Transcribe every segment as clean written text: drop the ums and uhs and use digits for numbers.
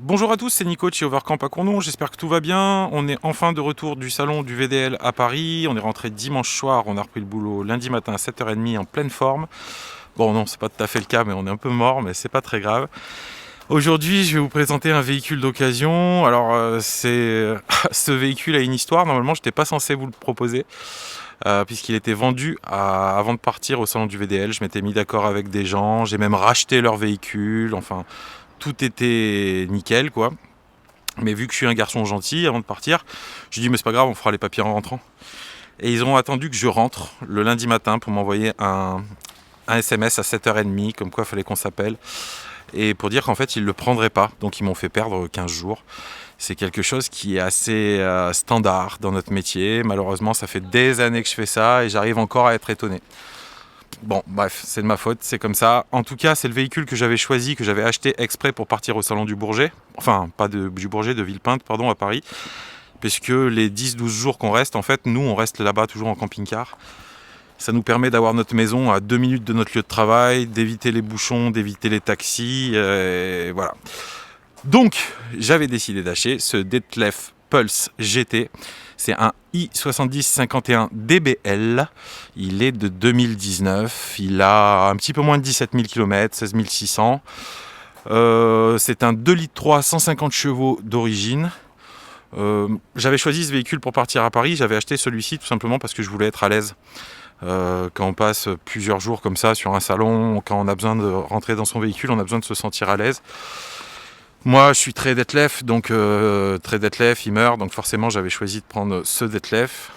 Bonjour à tous, c'est Nico de chez Overcamp à Cournon, j'espère que tout va bien. On est enfin de retour du salon du VDL à Paris. On est rentré dimanche soir, on a repris le boulot lundi matin à 7h30 en pleine forme. Bon non, c'est pas tout à fait le cas, mais on est un peu mort, mais c'est pas très grave. Aujourd'hui, je vais vous présenter un véhicule d'occasion. Alors, ce véhicule a une histoire. Normalement, je n'étais pas censé vous le proposer, puisqu'il était vendu avant de partir au salon du VDL. Je m'étais mis d'accord avec des gens, j'ai même racheté leur véhicule. Enfin, tout était nickel, quoi. Mais vu que je suis un garçon gentil, avant de partir, je dis mais c'est pas grave, on fera les papiers en rentrant. Et ils ont attendu que je rentre le lundi matin pour m'envoyer un SMS à 7h30, comme quoi il fallait qu'on s'appelle, et pour dire qu'en fait ils ne le prendraient pas. Donc ils m'ont fait perdre 15 jours. C'est quelque chose qui est assez standard dans notre métier. Malheureusement, ça fait des années que je fais ça et j'arrive encore à être étonné. Bon, bref, c'est de ma faute, c'est comme ça. En tout cas, c'est le véhicule que j'avais choisi, que j'avais acheté exprès pour partir au salon du Bourget. Enfin, pas du Bourget, de Villepinte, pardon, à Paris. Puisque les 10-12 jours qu'on reste, en fait, nous, on reste là-bas toujours en camping-car. Ça nous permet d'avoir notre maison à 2 minutes de notre lieu de travail, d'éviter les bouchons, d'éviter les taxis, et voilà. Donc, j'avais décidé d'acheter ce Detlef Pulse GT. C'est un i7051 DBL. Il est de 2019. Il a un petit peu moins de 17 000 km, 16 600. C'est un 2,3 litres 150 chevaux d'origine. J'avais choisi ce véhicule pour partir à Paris. J'avais acheté celui-ci tout simplement parce que je voulais être à l'aise. Quand on passe plusieurs jours comme ça sur un salon, quand on a besoin de rentrer dans son véhicule, on a besoin de se sentir à l'aise. Moi, je suis très Detlef, donc très Detlef, il meurt, donc forcément j'avais choisi de prendre ce Detlef.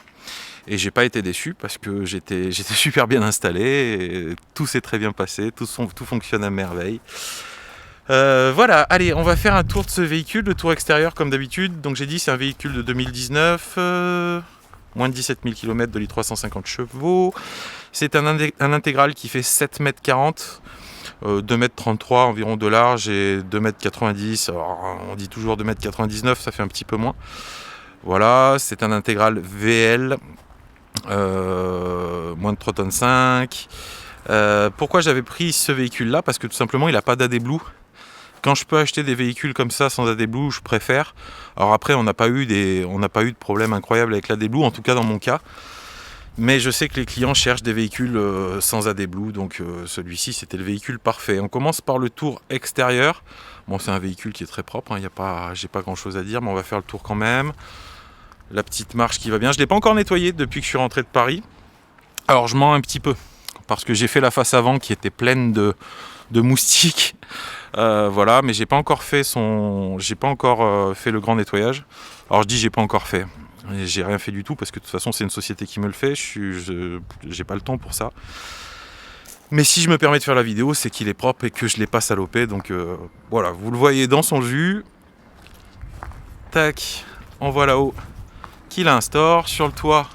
Et j'ai pas été déçu parce que j'étais super bien installé, et tout s'est très bien passé, tout fonctionne à merveille. Voilà, allez, on va faire un tour de ce véhicule, le tour extérieur comme d'habitude. Donc j'ai dit c'est un véhicule de 2019, moins de 17 000 km, de 350 chevaux. C'est un intégral qui fait 7,40 m. 2,33 m environ de large et 2,90 m. On dit toujours 2,99 m, ça fait un petit peu moins. Voilà, c'est un intégral VL, moins de 3,5 tonnes. Pourquoi j'avais pris ce véhicule-là? Parce que tout simplement, il n'a pas d'AD Blue. Quand je peux acheter des véhicules comme ça sans AD Blue, je préfère. Alors après, on n'a pas eu de problème incroyable avec l'AD Blue, en tout cas dans mon cas. Mais je sais que les clients cherchent des véhicules sans AD Blue, donc celui-ci c'était le véhicule parfait. On commence par le tour extérieur. Bon, c'est un véhicule qui est très propre, hein, j'ai pas grand chose à dire, mais on va faire le tour quand même. La petite marche qui va bien. Je ne l'ai pas encore nettoyé depuis que je suis rentré de Paris. Alors je mens un petit peu, parce que j'ai fait la face avant qui était pleine de moustiques. Voilà, mais j'ai pas encore fait le grand nettoyage. Alors je dis j'ai pas encore fait. J'ai rien fait du tout parce que de toute façon c'est une société qui me le fait, j'ai pas le temps pour ça. Mais si je me permets de faire la vidéo, c'est qu'il est propre et que je l'ai pas salopé. Donc voilà, vous le voyez dans son jus. Tac, on voit là-haut qu'il a un store. Sur le toit,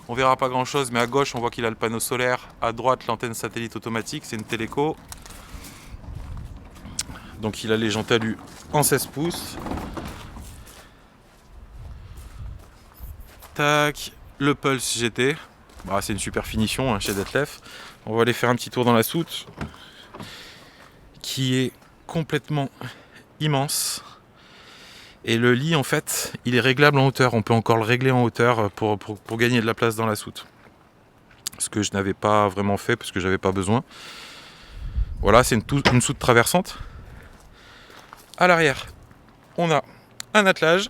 on verra pas grand chose, mais à gauche on voit qu'il a le panneau solaire. À droite, l'antenne satellite automatique, c'est une Téléco. Donc il a les jantes alu en 16 pouces. Tac, le Pulse GT. Bah, c'est une super finition hein, chez Detlef. On va aller faire un petit tour dans la soute qui est complètement immense. Et le lit en fait, il est réglable en hauteur. On peut encore le régler en hauteur pour gagner de la place dans la soute. Ce que je n'avais pas vraiment fait parce que j'avais pas besoin. Voilà, c'est une soute traversante. À l'arrière, on a un attelage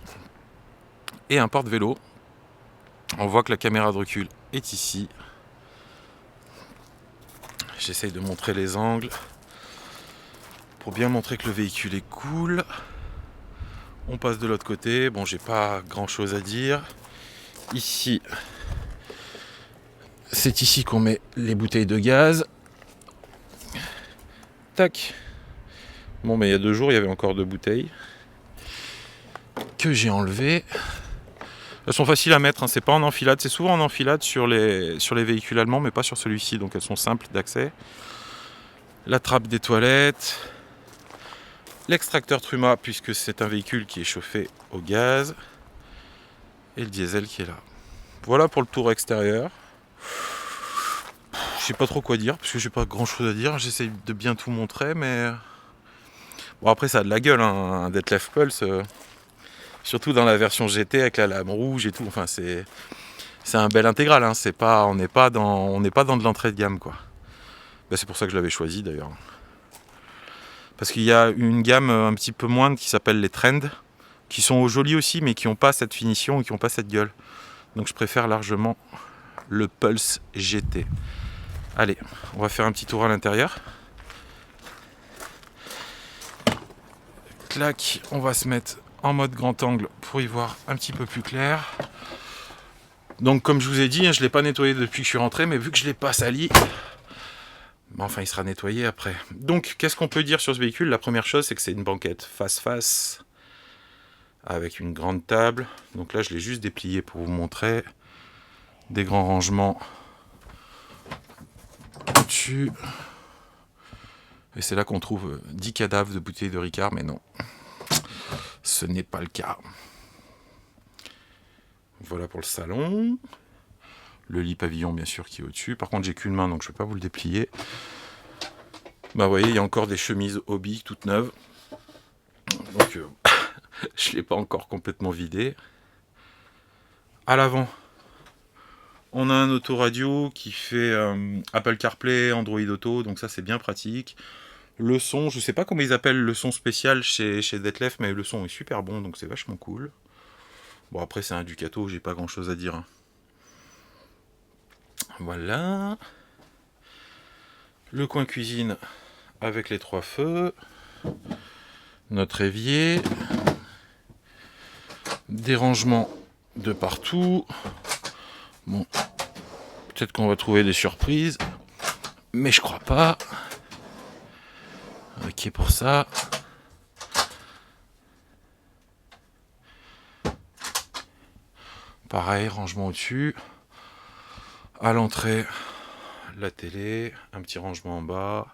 et un porte-vélo. On voit que la caméra de recul est ici. J'essaye de montrer les angles pour bien montrer que le véhicule est cool. On passe de l'autre côté. Bon, j'ai pas grand chose à dire. Ici, c'est ici qu'on met les bouteilles de gaz. Tac. Bon, mais il y a 2 jours, il y avait encore 2 bouteilles que j'ai enlevées. Elles sont faciles à mettre, hein. C'est pas en enfilade. C'est souvent en enfilade sur les véhicules allemands, mais pas sur celui-ci. Donc elles sont simples d'accès. La trappe des toilettes. L'extracteur Truma, puisque c'est un véhicule qui est chauffé au gaz. Et le diesel qui est là. Voilà pour le tour extérieur. Je sais pas trop quoi dire, parce que j'ai pas grand chose à dire. J'essaye de bien tout montrer, mais Bon après ça a de la gueule, hein, un Detlef Pulse, surtout dans la version GT avec la lame rouge et tout, enfin c'est un bel intégral, hein. On n'est pas dans de l'entrée de gamme quoi. Ben, c'est pour ça que je l'avais choisi d'ailleurs. Parce qu'il y a une gamme un petit peu moindre qui s'appelle les Trend, qui sont jolis aussi mais qui n'ont pas cette finition, qui n'ont pas cette gueule. Donc je préfère largement le Pulse GT. Allez, on va faire un petit tour à l'intérieur. Clac, on va se mettre en mode grand angle pour y voir un petit peu plus clair. Donc comme je vous ai dit, je ne l'ai pas nettoyé depuis que je suis rentré, mais vu que je ne l'ai pas sali, enfin il sera nettoyé après. Donc qu'est-ce qu'on peut dire sur ce véhicule? La première chose, c'est que c'est une banquette face-face, avec une grande table. Donc là je l'ai juste déplié pour vous montrer. Des grands rangements au-dessus. Et c'est là qu'on trouve 10 cadavres de bouteilles de Ricard, mais non, ce n'est pas le cas. Voilà pour le salon. Le lit pavillon, bien sûr, qui est au-dessus. Par contre, j'ai qu'une main, donc je ne vais pas vous le déplier. Bah, vous voyez, il y a encore des chemises hobby toutes neuves. Donc, je ne l'ai pas encore complètement vidé. À l'avant, on a un autoradio qui fait Apple CarPlay, Android Auto, donc ça, c'est bien pratique. Le son, je sais pas comment ils appellent le son spécial chez Detlef, mais le son est super bon, donc c'est vachement cool. Bon, après, c'est un Ducato, j'ai pas grand chose à dire. Voilà. Le coin cuisine avec les 3 feux. Notre évier. Des rangements de partout. Bon, peut-être qu'on va trouver des surprises, mais je crois pas. Ok pour ça. Pareil, rangement au-dessus. À l'entrée, la télé, un petit rangement en bas.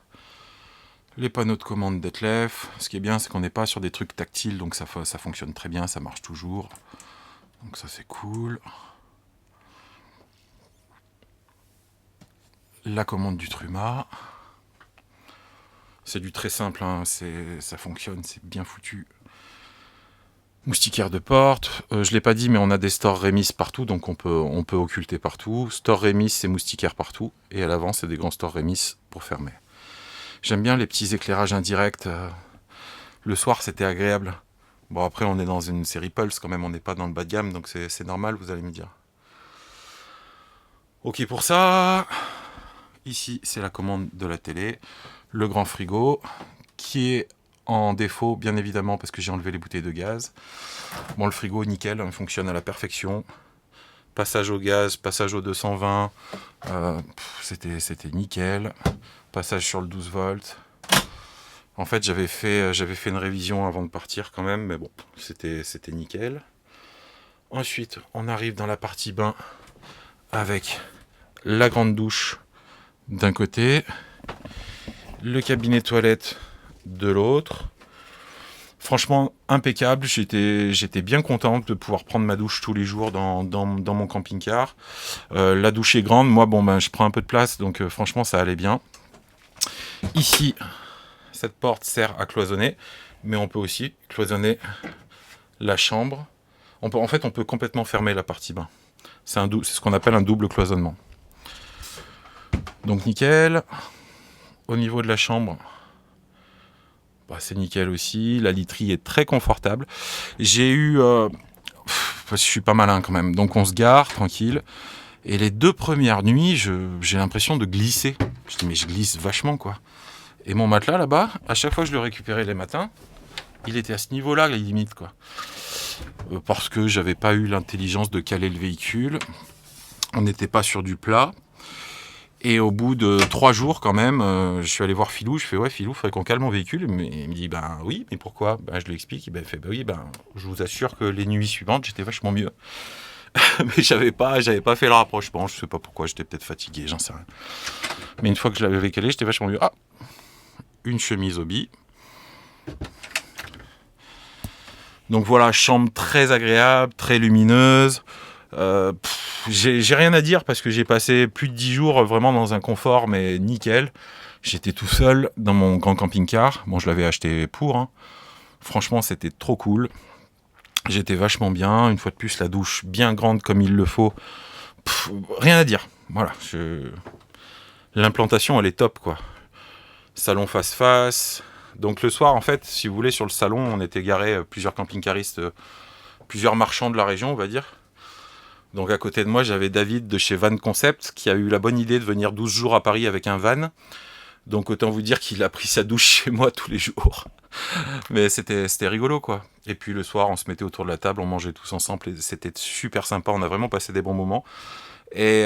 Les panneaux de commande Detlef. Ce qui est bien, c'est qu'on n'est pas sur des trucs tactiles, donc ça fonctionne très bien, ça marche toujours. Donc ça, c'est cool. La commande du Truma. C'est du très simple, hein, ça fonctionne, c'est bien foutu. Moustiquaire de porte, je ne l'ai pas dit, mais on a des stores Remis partout, donc on peut occulter partout. Store Remis, c'est moustiquaire partout, et à l'avant, c'est des grands stores Remis pour fermer. J'aime bien les petits éclairages indirects. Le soir, c'était agréable. Bon, après, on est dans une série Pulse quand même, on n'est pas dans le bas de gamme, donc c'est normal, vous allez me dire. Ok pour ça. Ici, c'est la commande de la télé. Le grand frigo, qui est en défaut, bien évidemment, parce que j'ai enlevé les bouteilles de gaz. Bon, le frigo, nickel, il fonctionne à la perfection. Passage au gaz, passage au 220, c'était nickel. Passage sur le 12 volts. En fait, j'avais fait une révision avant de partir quand même, mais bon, c'était nickel. Ensuite, on arrive dans la partie bain avec la grande douche d'un côté, le cabinet toilette de l'autre. Franchement, impeccable. J'étais bien content de pouvoir prendre ma douche tous les jours dans mon camping-car. La douche est grande. Moi, je prends un peu de place, donc franchement, ça allait bien. Ici, cette porte sert à cloisonner, mais on peut aussi cloisonner la chambre. On peut complètement fermer la partie bain. C'est ce qu'on appelle un double cloisonnement. Donc nickel. Au niveau de la chambre, c'est nickel aussi. La literie est très confortable. J'ai eu... je suis pas malin quand même. Donc on se gare, tranquille. Et les 2 premières nuits, j'ai l'impression de glisser. Je dis, mais je glisse vachement, quoi. Et mon matelas, là-bas, à chaque fois que je le récupérais les matins, il était à ce niveau-là, limite, quoi. Parce que j'avais pas eu l'intelligence de caler le véhicule. On n'était pas sur du plat. Et au bout de 3 jours, quand même, je suis allé voir Philou. Je fais, ouais, Philou, il faudrait qu'on calme mon véhicule. Mais il me dit, oui, mais pourquoi? Je lui explique. Il fait, oui, je vous assure que les nuits suivantes, j'étais vachement mieux. Mais j'avais pas fait le rapprochement. Je sais pas pourquoi, j'étais peut-être fatigué, j'en sais rien. Mais une fois que je l'avais calé, j'étais vachement mieux. Ah, une chemise hobby. Donc voilà, chambre très agréable, très lumineuse. J'ai rien à dire parce que j'ai passé plus de 10 jours vraiment dans un confort, mais nickel. J'étais tout seul dans mon grand camping-car. Bon, je l'avais acheté pour. Hein. Franchement, c'était trop cool. J'étais vachement bien. Une fois de plus, la douche bien grande comme il le faut. Rien à dire. Voilà. L'implantation, elle est top, quoi. Salon face-face. Donc le soir, en fait, si vous voulez, sur le salon, on était garé plusieurs camping-caristes, plusieurs marchands de la région, on va dire. Donc à côté de moi, j'avais David de chez Van Concept qui a eu la bonne idée de venir 12 jours à Paris avec un van. Donc autant vous dire qu'il a pris sa douche chez moi tous les jours. Mais c'était rigolo, quoi. Et puis le soir, on se mettait autour de la table, on mangeait tous ensemble. Et c'était super sympa, on a vraiment passé des bons moments. Et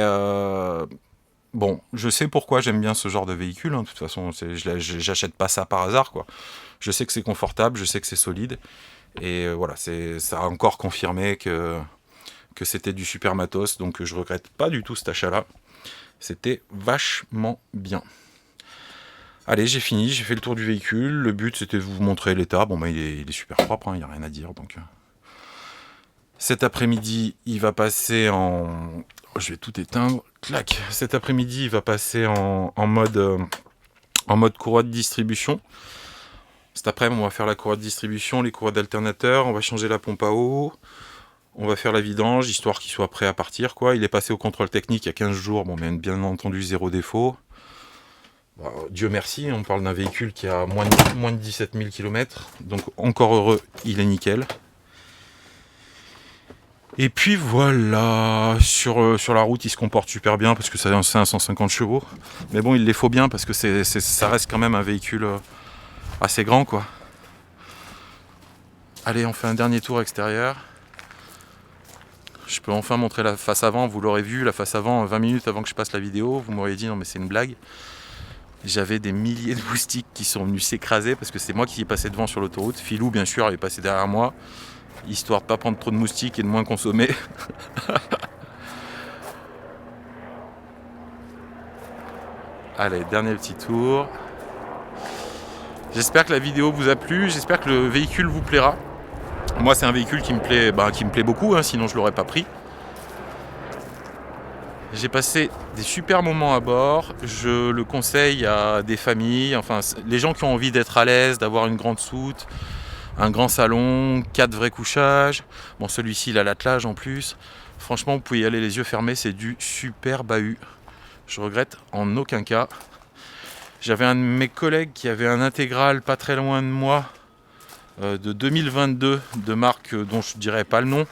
bon, je sais pourquoi j'aime bien ce genre de véhicule. Hein. De toute façon, j'achète pas ça par hasard, quoi. Je sais que c'est confortable, je sais que c'est solide. Et voilà, ça a encore confirmé que c'était du super matos. Donc je regrette pas du tout cet achat-là. C'était vachement bien. Allez, j'ai fini, j'ai fait le tour du véhicule. Le but, c'était de vous montrer l'état. Bon, il est super propre, il n'y a rien à dire. Donc, cet après-midi, il va passer en... je vais tout éteindre. Clac. Cet après-midi, il va passer en mode courroie de distribution. Cet après-midi, on va faire la courroie de distribution, les courroies d'alternateur. On va changer la pompe à eau. On va faire la vidange, histoire qu'il soit prêt à partir, quoi. Il est passé au contrôle technique il y a 15 jours. Bon, mais bien entendu, zéro défaut. Dieu merci, on parle d'un véhicule qui a moins de 17 000 km, donc encore heureux, il est nickel. Et puis voilà, sur la route il se comporte super bien parce que c'est un 150 chevaux, mais bon il les faut bien parce que ça reste quand même un véhicule assez grand, quoi. Allez, on fait un dernier tour extérieur. Je peux enfin montrer la face avant, vous l'aurez vu, la face avant 20 minutes avant que je passe la vidéo, vous m'auriez dit non mais c'est une blague. J'avais des milliers de moustiques qui sont venus s'écraser parce que c'est moi qui ai passé devant sur l'autoroute. Filou, bien sûr, est passé derrière moi, histoire de ne pas prendre trop de moustiques et de moins consommer. Allez, dernier petit tour. J'espère que la vidéo vous a plu, j'espère que le véhicule vous plaira. Moi, c'est un véhicule qui me plaît beaucoup, hein, sinon je ne l'aurais pas pris. J'ai passé des super moments à bord, je le conseille à des familles, enfin les gens qui ont envie d'être à l'aise, d'avoir une grande soute, un grand salon, 4 vrais couchages. Bon, celui-ci il a l'attelage en plus. Franchement, vous pouvez y aller les yeux fermés, c'est du super bahut. Je regrette en aucun cas. J'avais un de mes collègues qui avait un intégral pas très loin de moi de 2022 de marque dont je ne dirais pas le nom.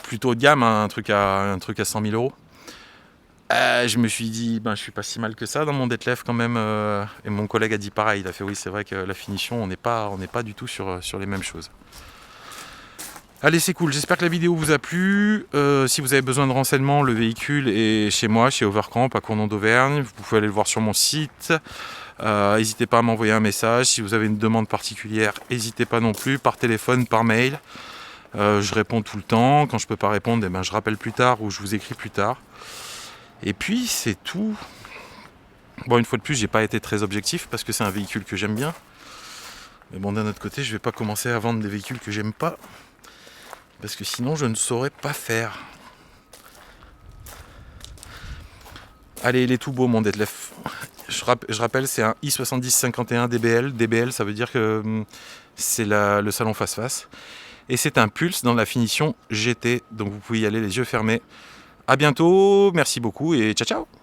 Plutôt haut de gamme, hein, un truc à 100 000 euros. Je me suis dit, je suis pas si mal que ça dans mon detlef quand même. Et mon collègue a dit pareil, il a fait oui, c'est vrai que la finition, on n'est pas du tout sur les mêmes choses. Allez, c'est cool, j'espère que la vidéo vous a plu. Si vous avez besoin de renseignements, le véhicule est chez moi, chez Overcamp, à Cournon d'Auvergne. Vous pouvez aller le voir sur mon site. N'hésitez pas à m'envoyer un message. Si vous avez une demande particulière, n'hésitez pas non plus, par téléphone, par mail. Je réponds tout le temps. Quand je peux pas répondre, je rappelle plus tard ou je vous écris plus tard. Et puis c'est tout. Bon, une fois de plus, j'ai pas été très objectif parce que c'est un véhicule que j'aime bien. Mais bon, d'un autre côté, je vais pas commencer à vendre des véhicules que j'aime pas parce que sinon je ne saurais pas faire. Allez, il est tout beau mon detlef. Je rappelle, c'est un i7051 DBL. DBL, ça veut dire que c'est le salon face-face. Et c'est un Pulse dans la finition GT. Donc vous pouvez y aller les yeux fermés. A bientôt, merci beaucoup et ciao ciao.